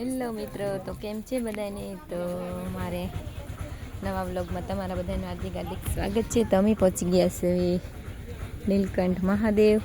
Hello મિત્રો, તો કેમ છે બધાને? તો મારે નવા વ્લોગમાં તમારા બધાનું હાર્દિક હાર્દિક સ્વાગત છે. તો અમે પહોંચી ગયા છીએ નીલકંઠ મહાદેવ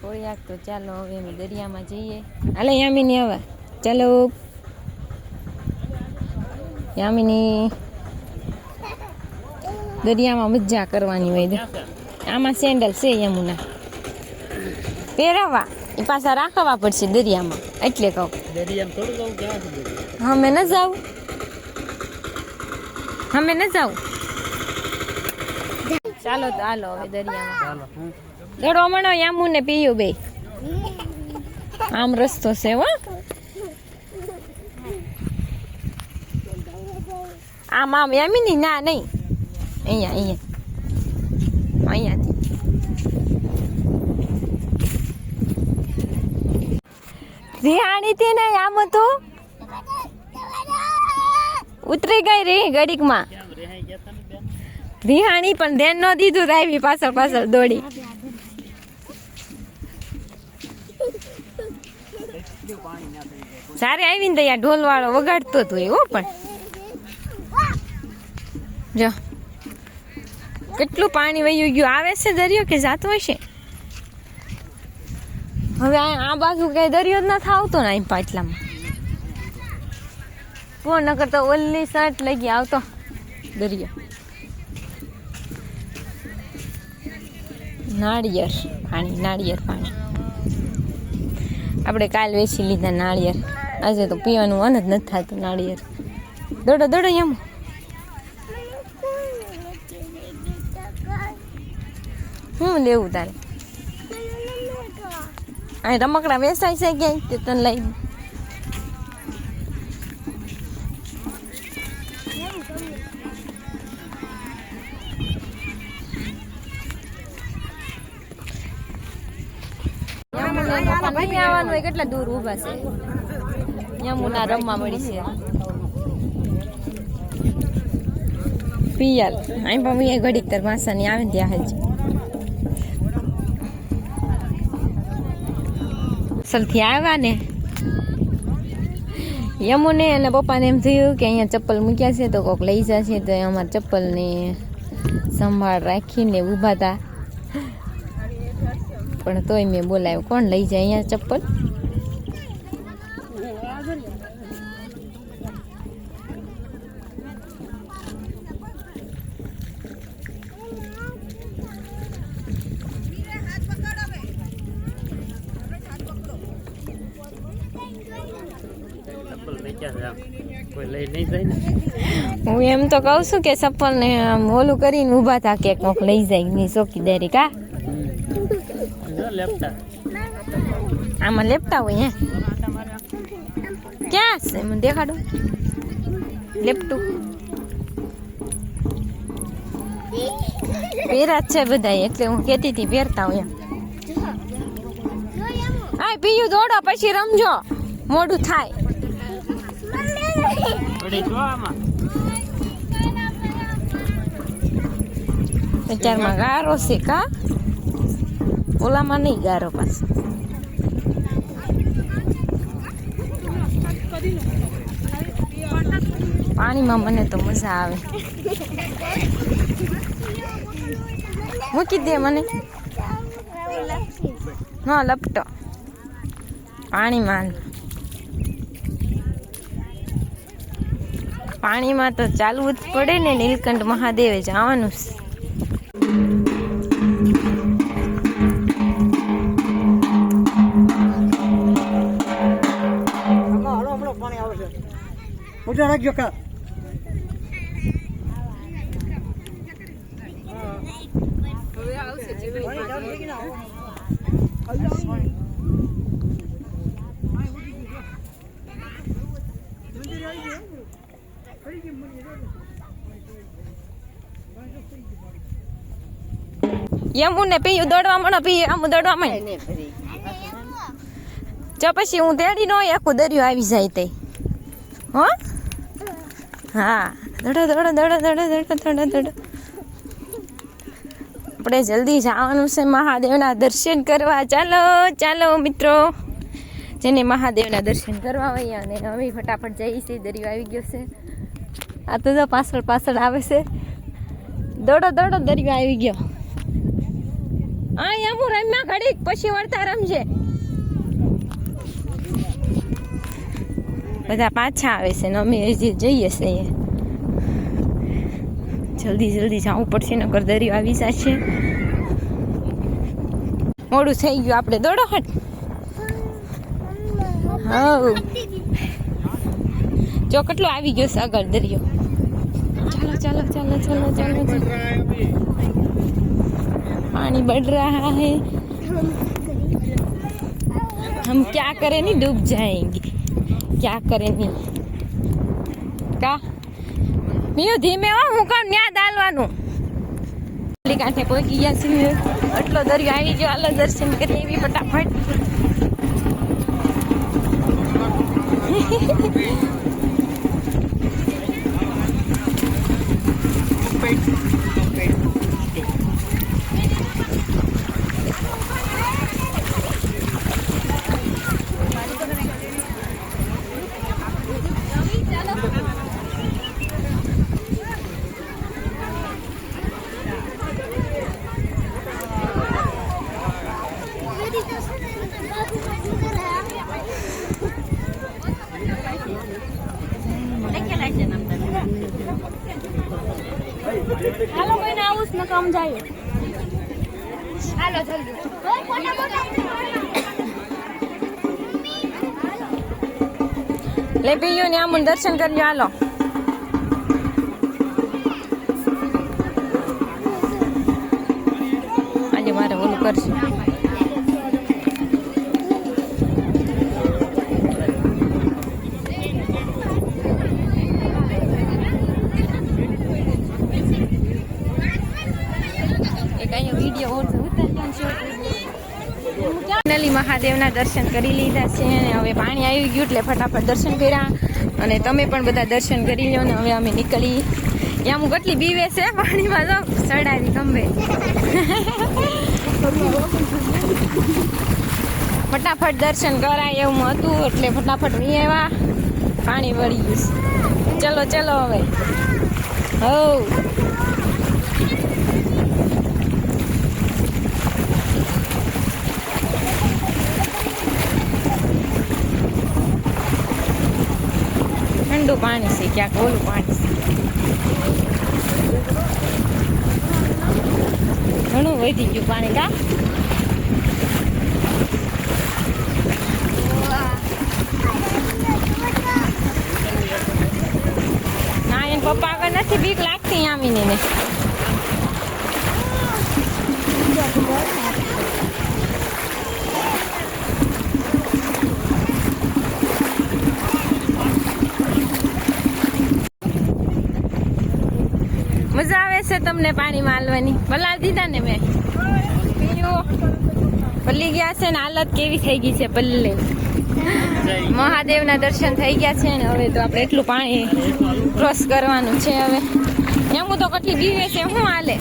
કોળિયાક. તો ચાલો હવે અમે દરિયામાં જઈએ. હાલે યામિની, આવા ચાલો યામિની. દરિયામાં મજા કરવાની હોય. આમાં સેન્ડલ છે યમુના, પહેરાવા એ પાછા રાખવા પડશે દરિયામાં, એટલે કહું. અમે ન જાવ, અમે ન જાવ. ચાલો તો હાલો હવે દરિયામાં દડો મણો. યામુ ને પીયું બે આમ રસ્તો છે હો. આમ આમ યામીની ના નહીં, અહીંયા અહીંયા અહીંયાથી રિહાણી થી ને આમ હતું ઉતરી ગઈ રે ઘડીકમાં. રિહાણી પણ ધ્યાન ન દીધું, આવી પાછળ પાછળ દોડી. સારે આવીને તો યાર ઢોલ વાળો વગાડતો હતો એવો. પણ જો કેટલું પાણી વહ્યું ગયું. આવે છે દરિયો કે જાતો હશે હવે? આ બાજુ કઈ દરિયો જ નથી આવતો ને. અહીં પાટલામાં કોણ ન કરતો ઓલી સાટ લઈ ગયા આવતો દરિયો. નાળિયેર પાણી, નાળિયેર પાણી. આપણે કાલ વેચી લીધા નાળિયેર, આજે તો પીવાનું મન જ નથી થતું નાળિયેર. દોડો દોડો એમ. શું લેવું તારે? અહીં રમકડા વેચાય છે ક્યાંય તે તને લઈ. આવવાનું હોય કેટલા દૂર ઉભા છે. યમુના રમવા મળી છે. પિયલ અહીં પણ ઘડીક તાર માસાની આવે ને ત્યાં જ અસલથી આવ્યા ને. યમુને અને પપ્પાને એમ થયું કે અહીંયા ચપ્પલ મૂક્યા છે તો કોઈક લઈ જશે, તો અમારા ચપ્પલને સંભાળ રાખીને ઊભા હતા. પણ તોય મેં બોલાવ્યું, કોણ લઈ જાય અહીંયા ચપ્પલ? હું એમ તો કઉ છું કે ચપ્પલ ને આમ ઓલું કરીને ઊભા થા કે કોક લઈ જાય ની ચોકીદારી. કા આમાં લેપટા હોય હે? ક્યાં છે મને દેખાડો લેપટું. પહેરા જ છે બધા, એટલે હું કેતી હતી પહેરતા હોય એમ. હા પીયું દોડો પછી રમજો, મોડું થાય. વિચારમાં ગારો છે કા? ઓલામાં નહીં ગારો પાછો. પાણીમાં મને તો મજા આવે. મૂકી દે મને. હા લપટો પાણીમાં. પાણીમાં તો ચાલવું જ પડે ને. નીલકંઠ મહાદેવે જવાનું છે. યમુને પીયું દોડવા મળો. પી આમ દોડવા માં જો પછી હું તેડી નો આખું દરિયો આવી જાય તે. હો હા દોડો દોડો દોડો દોડો દોડો દોડો દોડો. આપણે જલ્દી જવાનું છે મહાદેવના દર્શન કરવા. ચાલો ચાલો મિત્રો, જેને મહાદેવના દર્શન કરવા હોય અને અમે ફટાફટ જઈએ છીએ. દરિયો આવી ગયો છે. આ તો પાછળ પાછળ આવે છે. દોડો દોડો, દરિયો આવી ગયો. હા એમ રમ્યા ઘડીક પછી વળતા રમજે. બધા પાછા આવે છે ને અમે હજી જઈએ છીએ. જલ્દી જલ્દી જવું પડશે નકર દરિયો આવી જશે. મોડું થઈ ગયું, આપણે દોડો હટ. હા જો કેટલો આવી ગયો છે આગળ દરિયો. ચાલો ચાલો ચાલો ચાલો ચાલો, पानी बढ़ रहा है. हम क्या करें नहीं, डूब जाएंगे. क्या करें नहीं કા મિયો ધીમે હો, હું કામ ન્યા દાલવાનું. કાંઠે પહોંચી ગયા છીએ. આટલો દરિયો આવી ગયો. હાલો દર્શન કરીએ એવી ફટાફટ. હાલો કોઈને આવું જ ન કામ જાય. હાલો જલ્દી લે પીયો ને આમ દર્શન કરજો. હાલો આજે મારે ઓલું કરશું. ફાઇનલી મહાદેવના દર્શન કરી લીધા છે અને હવે પાણી આવી ગયું એટલે ફટાફટ દર્શન કર્યા. અને તમે પણ બધા દર્શન કરી લો ને હવે અમે નીકળી. ત્યાં હું કેટલી બીવે છે પાણીમાં, જો સડાવી ખંભે. ફટાફટ દર્શન કરાય એવું હતું એટલે ફટાફટ નહીં આવ્યા. પાણી વળી ગયું. ચલો ચલો હવે. હો ઠંડુ પાણી છે, ક્યાંક ઓલું પાણી છે. ઘણું વધી ગયું પાણી. કા ના એને પપ્પા આગળ નથી બીક લાગતી આવીને ને. મજા આવે છે તમને પાણીમાં હાલવાની? પલાળ દીધા ને મેં. પલ્લી ગયા છે ને હાલત કેવી થઈ ગઈ છે પલ્લી. મહાદેવના દર્શન થઈ ગયા છે ને હવે તો આપણે એટલું પાણી ક્રોસ કરવાનું છે. હવે એમ તો કેટલી બીવે છે, શું હાલે?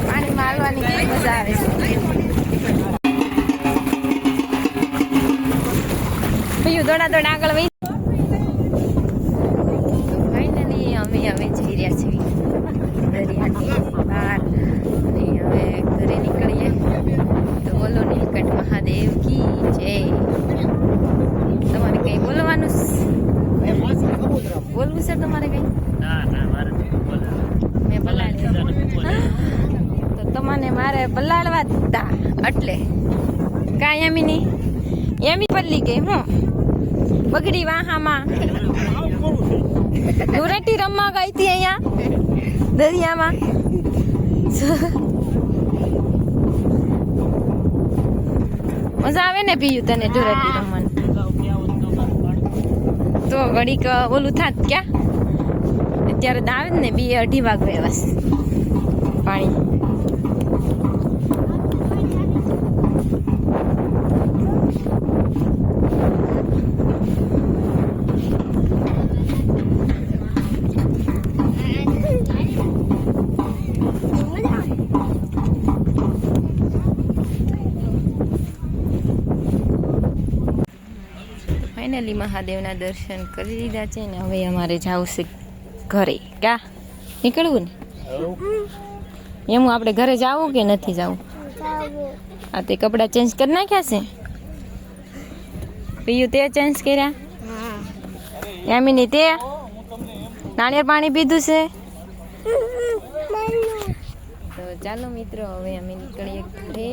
પાણીમાં હાલવાની કેવી મજા આવે છે. દોડા દોડા આગળ વહી. ફાઇનલી અમે હવે જઈ રહ્યા છીએ દરિયાની બહાર અને હવે ઘરે નીકળીએ. તો બોલો નીલકંઠ મહાદેવ કી જય. તમારે કઈ બોલવાનું બોલવું છે તમારે કઈ? મેં પલાળ્યા તો તમને મારે પલાળવા હતા એટલે કાંઈ એમી નહીં. એમી પલ્લી ગઈ હું બગડી વાહામાં. ધૂળેટી રમવા ગઈ હતી અહીંયા દરિયામાં. મજા આવે ને પીયું તને ધૂળેટી રમવાનું? તો ઘડીક ઓલું થાત ક્યાં અત્યારે આવે ને 2-2:30 વાગે બસ પાણી. ફાઇનલી મહાદેવના દર્શન કરી લીધા છે ને હવે અમારે જવું છે ઘરે. ક્યાં નીકળવું ને એમ આપણે ઘરે જવું કે નથી જવું? આ તે કપડાં ચેન્જ કરી નાખ્યા છે? પિયું તે ચેન્જ કર્યા? યામિની તે નાળિયેર પાણી પીધું છે? તો ચાલો મિત્રો હવે અમે નીકળીએ ઘરે.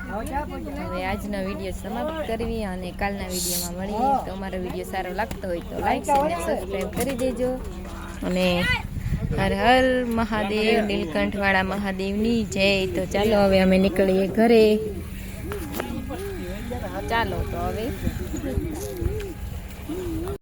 હવે આજનો વિડીયો સમાપ્ત કરવી અને કાલના વિડીયોમાં મળીએ. તો અમારો વિડીયો સારો લાગતો હોય તો લાઈક અને સબસ્ક્રાઈબ કરી દેજો. અને હર હર મહાદેવ, નીલકંઠવાળા મહાદેવની જય. તો ચાલો હવે અમે નીકળીએ ઘરે. ચાલો તો હવે